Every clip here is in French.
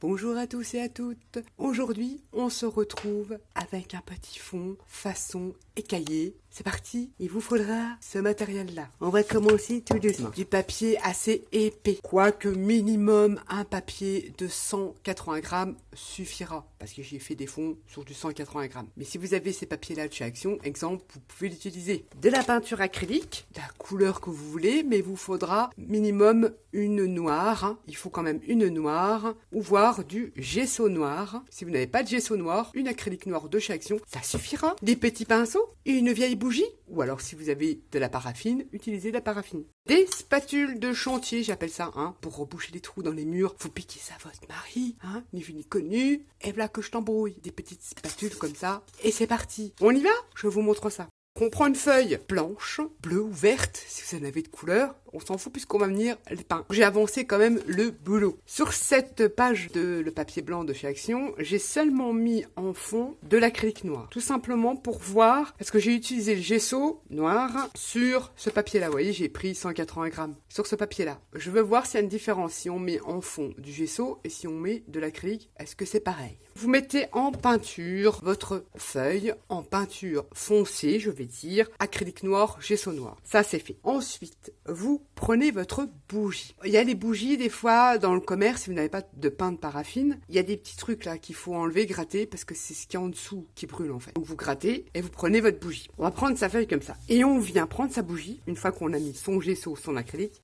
Bonjour à tous et à toutes. Aujourd'hui, on se retrouve avec un petit fond façon écaillé. C'est parti, il vous faudra ce matériel-là. On va commencer tout doucement. Du papier assez épais, quoique minimum un papier de 180 grammes suffira, parce que j'ai fait des fonds sur du 180 grammes. Mais si vous avez ces papiers-là de chez Action, exemple, vous pouvez l'utiliser. De la peinture acrylique, la couleur que vous voulez, mais il vous faudra minimum une noire. Il faut quand même une noire, ou voire du gesso noir. Si vous n'avez pas de gesso noir, une acrylique noire de chez Action, ça suffira. Des petits pinceaux, une vieille bougie, ou alors si vous avez de la paraffine, utilisez de la paraffine. Des spatules de chantier, j'appelle ça, pour reboucher les trous dans les murs. Vous piquez ça à votre mari, ni vu ni connu, et voilà que je t'embrouille. Des petites spatules comme ça, et c'est parti. On y va? Je vous montre ça. On prend une feuille blanche, bleue ou verte, si vous en avez de couleur, on s'en fout puisqu'on va venir les peindre. J'ai avancé quand même le boulot. Sur cette page de le papier blanc de chez Action, j'ai seulement mis en fond de l'acrylique noir. Tout simplement pour voir, parce que j'ai utilisé le gesso noir sur ce papier-là. Vous voyez, j'ai pris 180 grammes sur ce papier-là. Je veux voir s'il y a une différence si on met en fond du gesso et si on met de l'acrylique. Est-ce que c'est pareil? Vous mettez en peinture votre feuille, en peinture foncée, je vais dire, acrylique noir, gesso noir. Ça, c'est fait. Ensuite, vous prenez votre bougie. Il y a les bougies, des fois, dans le commerce, si vous n'avez pas de pain de paraffine, il y a des petits trucs là qu'il faut enlever, gratter, parce que c'est ce qu'il y a en dessous qui brûle en fait. Donc vous grattez et vous prenez votre bougie. On va prendre sa feuille comme ça. Et on vient prendre sa bougie, une fois qu'on a mis son gesso, son acrylique,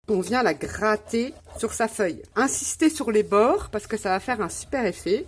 on vient la gratter sur sa feuille. Insistez sur les bords, parce que ça va faire un super effet.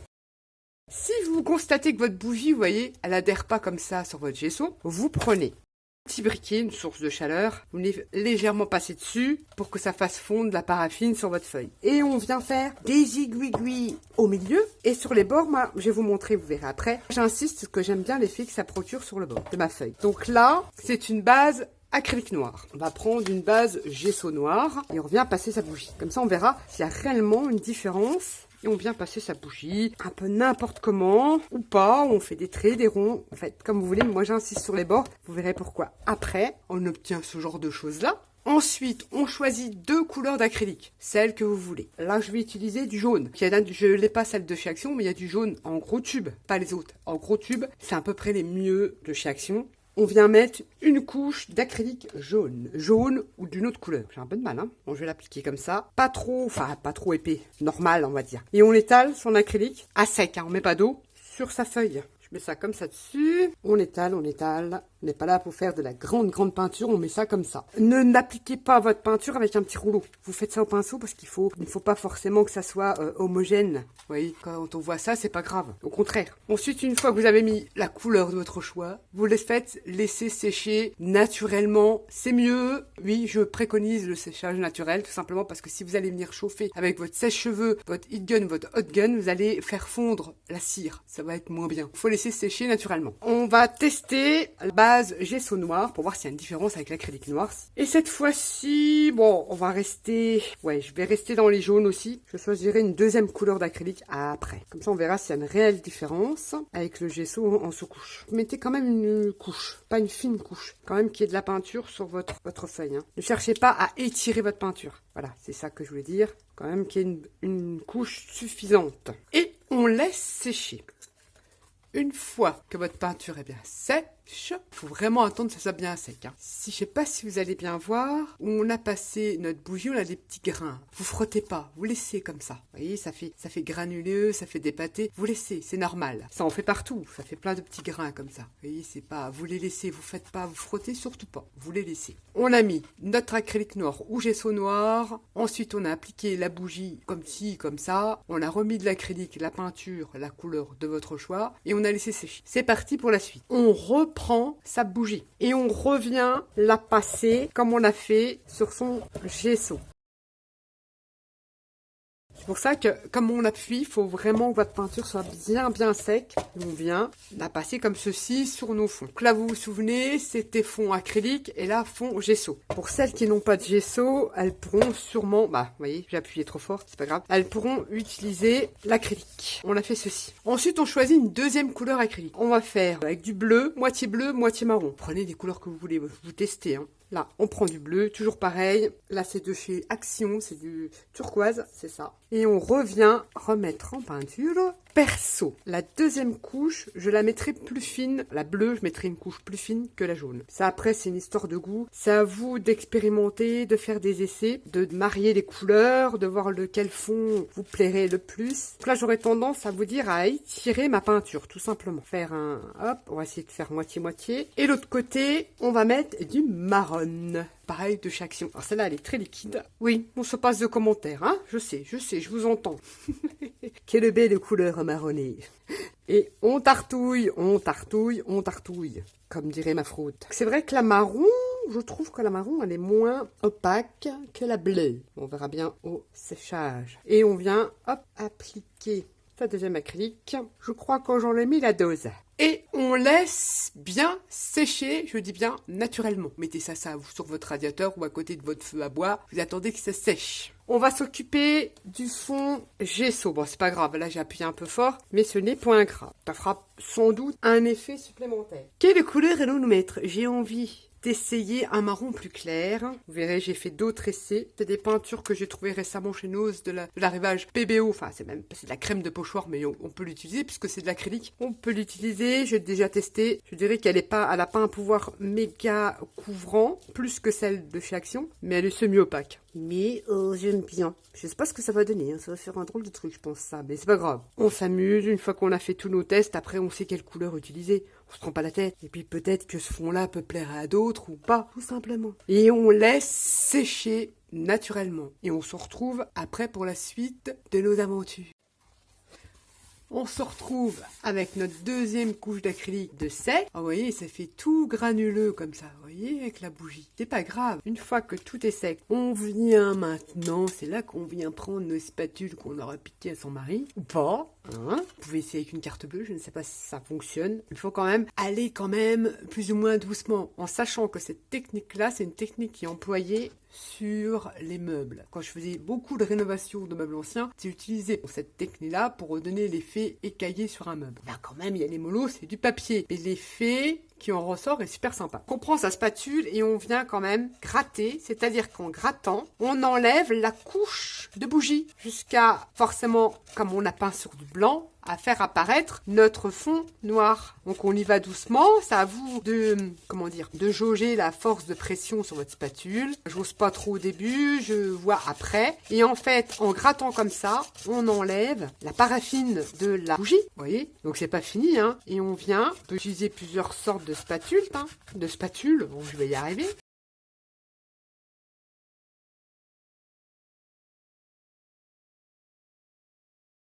Si vous constatez que votre bougie, vous voyez, elle adhère pas comme ça sur votre gesso, vous prenez un petit briquet, une source de chaleur, vous venez légèrement passer dessus pour que ça fasse fondre la paraffine sur votre feuille. Et on vient faire des aiguilles au milieu et sur les bords, moi, je vais vous montrer, vous verrez après. J'insiste parce que j'aime bien l'effet que ça procure sur le bord de ma feuille. Donc là, c'est une base acrylique noir. On va prendre une base gesso noir et on vient passer sa bougie. Comme ça, on verra s'il y a réellement une différence. Et on vient passer sa bougie, un peu n'importe comment, ou pas, on fait des traits, des ronds, en fait, comme vous voulez, moi j'insiste sur les bords, vous verrez pourquoi. Après, on obtient ce genre de choses-là. Ensuite, on choisit deux couleurs d'acrylique, celles que vous voulez. Là, je vais utiliser du jaune. Je ne l'ai pas celle de chez Action, mais il y a du jaune en gros tube, pas les autres. En gros tube, c'est à peu près les mieux de chez Action. On vient mettre une couche d'acrylique jaune ou d'une autre couleur. J'ai un peu de mal, Bon, je vais l'appliquer comme ça. Pas trop épais, normal, on va dire. Et on étale son acrylique à sec, on met pas d'eau, sur sa feuille. Je mets ça comme ça dessus. On étale. On n'est pas là pour faire de la grande peinture, on met ça comme ça. Ne n'appliquez pas votre peinture avec un petit rouleau. Vous faites ça au pinceau parce il ne faut pas forcément que ça soit homogène. Vous voyez, quand on voit ça, c'est pas grave. Au contraire. Ensuite, une fois que vous avez mis la couleur de votre choix, vous les faites laisser sécher naturellement. C'est mieux. Oui, je préconise le séchage naturel, tout simplement parce que si vous allez venir chauffer avec votre sèche-cheveux, votre heat gun, votre hot gun, vous allez faire fondre la cire. Ça va être moins bien. Il faut laisser sécher naturellement. On va tester la base gesso noir pour voir s'il y a une différence avec l'acrylique noir. Et cette fois-ci, bon, on va rester... Ouais, je vais rester dans les jaunes aussi. Je choisirai une deuxième couleur d'acrylique après. Comme ça, on verra s'il y a une réelle différence avec le gesso en sous-couche. Vous mettez quand même une couche, pas une fine couche. Quand même qu'il y ait de la peinture sur votre feuille. Ne cherchez pas à étirer votre peinture. Voilà, c'est ça que je voulais dire. Quand même qu'il y ait une couche suffisante. Et on laisse sécher. Une fois que votre peinture est bien sèche, il faut vraiment attendre que ça soit bien sec. Je sais pas si vous allez bien voir, où on a passé notre bougie, on a des petits grains. Vous frottez pas, vous laissez comme ça. Vous voyez, ça fait granuleux, ça fait des pâtés. Vous laissez, c'est normal. Ça en fait partout, ça fait plein de petits grains comme ça. Vous voyez, c'est pas, vous les laissez, vous faites pas, vous frottez surtout pas. Vous les laissez. On a mis notre acrylique noir ou gesso noir. Ensuite, on a appliqué la bougie comme ci, comme ça. On a remis de l'acrylique, la peinture, la couleur de votre choix. Et on a laissé sécher. C'est parti pour la suite. On reprend sa bougie et on revient la passer comme on a fait sur son gesso. C'est pour ça que, comme on appuie, il faut vraiment que votre peinture soit bien sec. On vient la passer comme ceci sur nos fonds. Donc là, vous vous souvenez, c'était fond acrylique et là, fond gesso. Pour celles qui n'ont pas de gesso, elles pourront sûrement, vous voyez, j'ai appuyé trop fort, c'est pas grave. Elles pourront utiliser l'acrylique. On a fait ceci. Ensuite, on choisit une deuxième couleur acrylique. On va faire avec du bleu, moitié marron. Prenez des couleurs que vous voulez, vous testez. Là, on prend du bleu, toujours pareil. Là, c'est de chez Action, c'est du turquoise, c'est ça. Et on revient remettre en peinture perso. La deuxième couche, je la mettrai plus fine. La bleue, je mettrai une couche plus fine que la jaune. Ça, après, c'est une histoire de goût. C'est à vous d'expérimenter, de faire des essais, de marier les couleurs, de voir lequel fond vous plairait le plus. Donc là, j'aurais tendance à vous dire à étirer ma peinture, tout simplement. Faire un... Hop, on va essayer de faire moitié-moitié. Et l'autre côté, on va mettre du marron. Pareil de chez Action. Alors celle-là, elle est très liquide. Oui, on se passe de commentaires, hein. Je sais, je vous entends. Quelle belle couleur marronnée. Et on tartouille, on tartouille, on tartouille. Comme dirait ma fraude. C'est vrai que la marron, je trouve que la marron, elle est moins opaque que la bleue. On verra bien au séchage. Et on vient, hop, appliquer sa deuxième acrylique. Je crois que j'en ai mis la dose. Et on laisse bien sécher, je dis bien naturellement. Mettez ça sur votre radiateur ou à côté de votre feu à bois. Vous attendez que ça sèche. On va s'occuper du fond gesso. Bon, c'est pas grave, là j'ai appuyé un peu fort, mais ce n'est point grave. Ça fera sans doute un effet supplémentaire. Quelle couleur allons-nous mettre? J'ai envie d'essayer un marron plus clair. Vous verrez, j'ai fait d'autres essais. C'est des peintures que j'ai trouvées récemment chez Nose de l'arrivage PBO. Enfin, c'est de la crème de pochoir, mais on peut l'utiliser puisque c'est de l'acrylique. On peut l'utiliser, j'ai déjà testé. Je dirais qu'elle n'a pas un pouvoir méga couvrant, plus que celle de chez Action, mais elle est semi-opaque. Mais j'aime bien. Je sais pas ce que ça va donner, hein. Ça va faire un drôle de truc, je pense ça, mais c'est pas grave. On s'amuse, une fois qu'on a fait tous nos tests, après on sait quelle couleur utiliser. On se prend pas la tête. Et puis peut-être que ce fond-là peut plaire à d'autres ou pas, tout simplement. Et on laisse sécher naturellement. Et on se retrouve après pour la suite de nos aventures. On se retrouve avec notre deuxième couche d'acrylique de sec. Oh, vous voyez, ça fait tout granuleux comme ça, vous voyez, avec la bougie. C'est pas grave. Une fois que tout est sec, on vient maintenant, c'est là qu'on vient prendre nos spatules qu'on aura piquées à son mari. Ou pas, hein. Vous pouvez essayer avec une carte bleue, je ne sais pas si ça fonctionne. Il faut quand même aller plus ou moins doucement, en sachant que cette technique-là, c'est une technique qui est employée sur les meubles. Quand je faisais beaucoup de rénovation de meubles anciens, j'ai utilisé cette technique-là pour donner l'effet écaillé sur un meuble. Là, quand même, il y a les molos, c'est du papier. Et l'effet qui en ressort est super sympa. On prend sa spatule et on vient quand même gratter, c'est-à-dire qu'en grattant, on enlève la couche de bougie jusqu'à, forcément, comme on a peint sur du blanc, à faire apparaître notre fond noir. Donc on y va doucement, c'est à vous de jauger la force de pression sur votre spatule. J'ose pas trop au début, je vois après. Et en fait, en grattant comme ça, on enlève la paraffine de la bougie. Vous voyez? Donc c'est pas fini, hein. Et on peut utiliser plusieurs sortes de spatules, bon, je vais y arriver.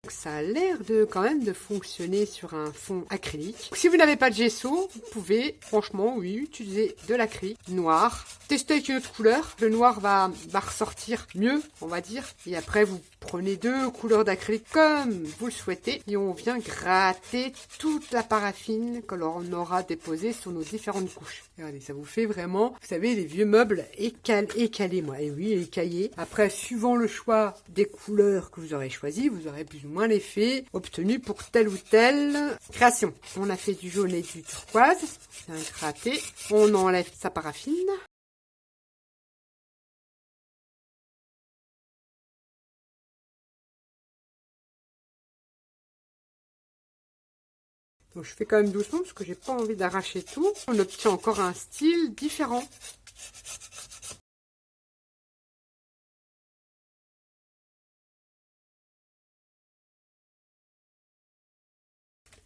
Ça a l'air quand même de fonctionner sur un fond acrylique. Si vous n'avez pas de gesso, vous pouvez, franchement, oui, utiliser de l'acrylique noir. Testez avec une autre couleur. Le noir va ressortir mieux, on va dire. Et après, vous prenez 2 couleurs d'acrylique comme vous le souhaitez. Et on vient gratter toute la paraffine que l'on aura déposée sur nos différentes couches. Et regardez, ça vous fait vraiment, vous savez, les vieux meubles écalés, moi. Et oui, écaillés. Après, suivant le choix des couleurs que vous aurez choisi, vous aurez plus ou moins l'effet obtenu pour telle ou telle création. On a fait du jaune et du turquoise. C'est un gratté. On enlève sa paraffine. Donc je fais quand même doucement parce que j'ai pas envie d'arracher tout. On obtient encore un style différent.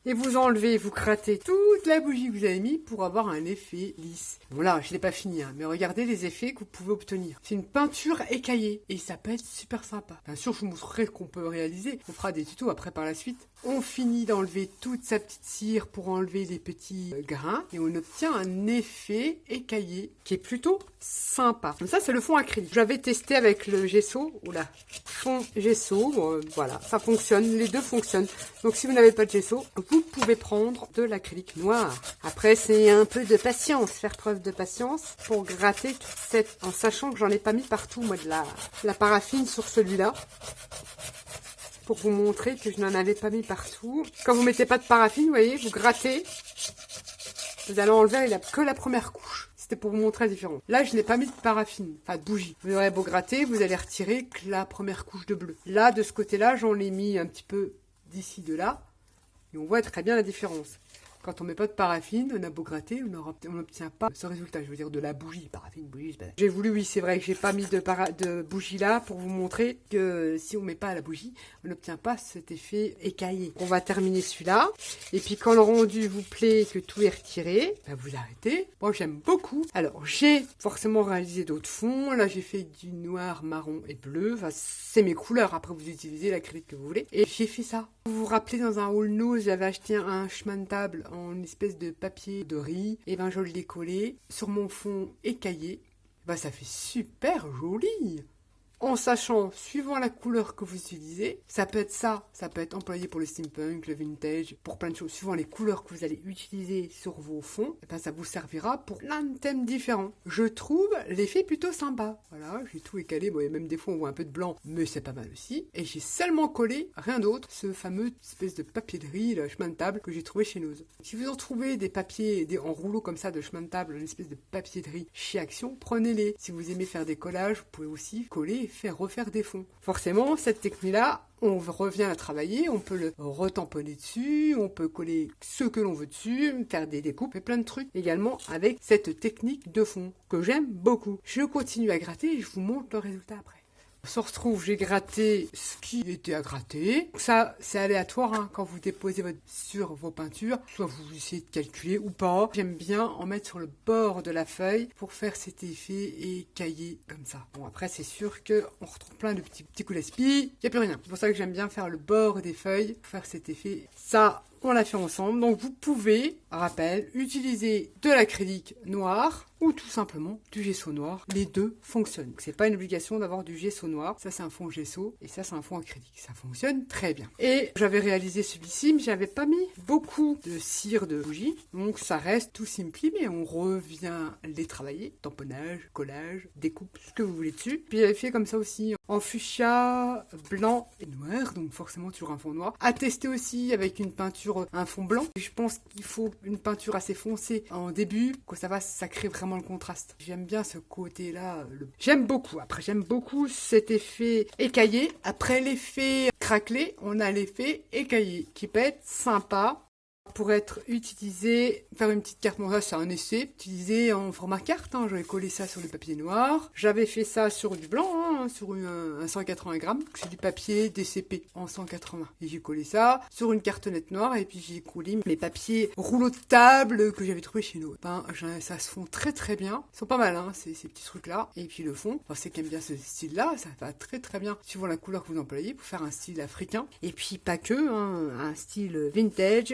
Et vous enlevez, vous grattez toute la bougie que vous avez mis pour avoir un effet lisse. Bon là, je l'ai pas fini, hein, mais regardez les effets que vous pouvez obtenir. C'est une peinture écaillée et ça peut être super sympa. Bien sûr, je vous montrerai qu'on peut réaliser. On fera des tutos après par la suite. On finit d'enlever toute sa petite cire pour enlever les petits grains et on obtient un effet écaillé qui est plutôt sympa. Donc ça, c'est le fond acrylique. J'avais testé avec le gesso. Oula, fond gesso. Voilà, ça fonctionne. Les deux fonctionnent. Donc si vous n'avez pas de gesso, vous pouvez prendre de l'acrylique noir. Après, c'est un peu de patience, faire preuve de patience pour gratter toute cette... En sachant que j'en ai pas mis partout, moi, de la paraffine sur celui-là. Pour vous montrer que je n'en avais pas mis partout. Quand vous mettez pas de paraffine, vous voyez, vous grattez. Vous allez enlever que la première couche. c'était pour vous montrer la différence. Là, je n'ai pas mis de paraffine, enfin de bougie. Vous aurez beau gratter, vous allez retirer que la première couche de bleu. Là, de ce côté-là, j'en ai mis un petit peu d'ici, de là. Et on voit très bien la différence. Quand on met pas de paraffine, on a beau gratter, on n'obtient pas ce résultat. Je veux dire de la bougie, paraffine, bougie. J'ai voulu, oui, c'est vrai que j'ai pas mis de bougie là pour vous montrer que si on met pas la bougie, on n'obtient pas cet effet écaillé. On va terminer celui-là. Et puis quand le rendu vous plaît, que tout est retiré, bah vous arrêtez. Moi, j'aime beaucoup. Alors, j'ai forcément réalisé d'autres fonds. Là, j'ai fait du noir, marron et bleu. Enfin, c'est mes couleurs. Après, vous utilisez l'acrylique que vous voulez. Et j'ai fait ça. Vous vous rappelez, dans un haul nose, j'avais acheté un chemin de table en espèce de papier de riz. Et ben, je l'ai collé sur mon fond écaillé. Ben, ça fait super joli. En sachant, suivant la couleur que vous utilisez, ça peut être ça, ça peut être employé pour le steampunk, le vintage, pour plein de choses. Suivant les couleurs que vous allez utiliser sur vos fonds, et ben ça vous servira pour plein de thèmes différents. Je trouve l'effet plutôt sympa. Voilà, j'ai tout écalé, bon, et même des fois on voit un peu de blanc, mais c'est pas mal aussi. Et j'ai seulement collé, rien d'autre, ce fameux espèce de papier de riz, le chemin de table que j'ai trouvé chez Nose. Si vous en trouvez des papiers en rouleau comme ça de chemin de table, une espèce de papier de riz chez Action, prenez-les. Si vous aimez faire des collages, vous pouvez aussi coller faire refaire des fonds. Forcément, cette technique-là, on revient à travailler, on peut le retamponner dessus, on peut coller ce que l'on veut dessus, faire des découpes et plein de trucs également avec cette technique de fond que j'aime beaucoup. Je continue à gratter et je vous montre le résultat après. On se retrouve, j'ai gratté ce qui était à gratter. Ça, c'est aléatoire hein, quand vous déposez sur vos peintures. Soit vous essayez de calculer ou pas. J'aime bien en mettre sur le bord de la feuille pour faire cet effet écaillé comme ça. Bon, après, c'est sûr qu'on retrouve plein de petits coups d'aspi. Il n'y a plus rien. C'est pour ça que j'aime bien faire le bord des feuilles pour faire cet effet. Ça, on l'a fait ensemble. Donc, vous pouvez, rappel, utiliser de l'acrylique noir ou tout simplement du gesso noir. Les deux fonctionnent. C'est pas une obligation d'avoir du gesso noir. Ça, c'est un fond gesso et ça, c'est un fond acrylique. Ça fonctionne très bien. Et j'avais réalisé celui-ci, mais j'avais pas mis beaucoup de cire de bougie. Donc, ça reste tout simple, mais on revient les travailler. Tamponnage, collage, découpe, ce que vous voulez dessus. Puis, j'avais fait comme ça aussi en fuchsia, blanc et noir. Donc, forcément, toujours un fond noir. À tester aussi avec une peinture, un fond blanc. Je pense qu'il faut une peinture assez foncée en début, que ça crée vraiment le contraste. J'aime bien ce côté-là. J'aime beaucoup. Après, j'aime beaucoup cet effet écaillé. Après l'effet craquelé, on a l'effet écaillé qui peut être sympa pour être utilisé, faire une petite carte. Bon, ça, c'est un essai, utilisé en format carte. Hein. J'avais collé ça sur le papier noir. J'avais fait ça sur du blanc, hein, sur un 180 grammes. C'est du papier DCP en 180. Et j'ai collé ça sur une cartonnette noire. Et puis, j'ai collé mes papiers rouleaux de table que j'avais trouvé chez nous. Ben, ça se fond très très bien. Ils sont pas mal, hein, ces petits trucs-là. Et puis, le fond, enfin, c'est qui aime bien ce style-là. Ça va très très bien, suivant la couleur que vous employez, pour faire un style africain. Et puis, pas que, hein, un style vintage,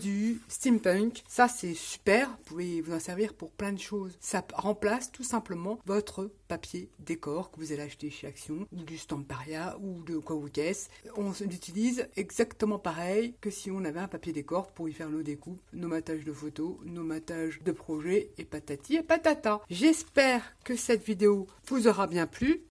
du steampunk, ça c'est super, vous pouvez vous en servir pour plein de choses. Ça remplace tout simplement votre papier décor que vous allez acheter chez Action, ou du Stamparia, ou de Kawukes. On l'utilise exactement pareil que si on avait un papier décor pour y faire nos découpes, nos matages de photos, nos matages de projets, et patati et patata. J'espère que cette vidéo vous aura bien plu.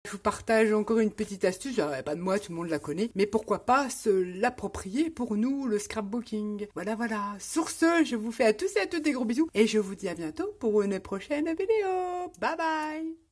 Je vous partage encore une petite astuce, pas de moi, tout le monde la connaît, mais pourquoi pas se l'approprier pour nous, le scrapbooking. Voilà. Sur ce, je vous fais à tous et à toutes des gros bisous, et je vous dis à bientôt pour une prochaine vidéo. Bye bye.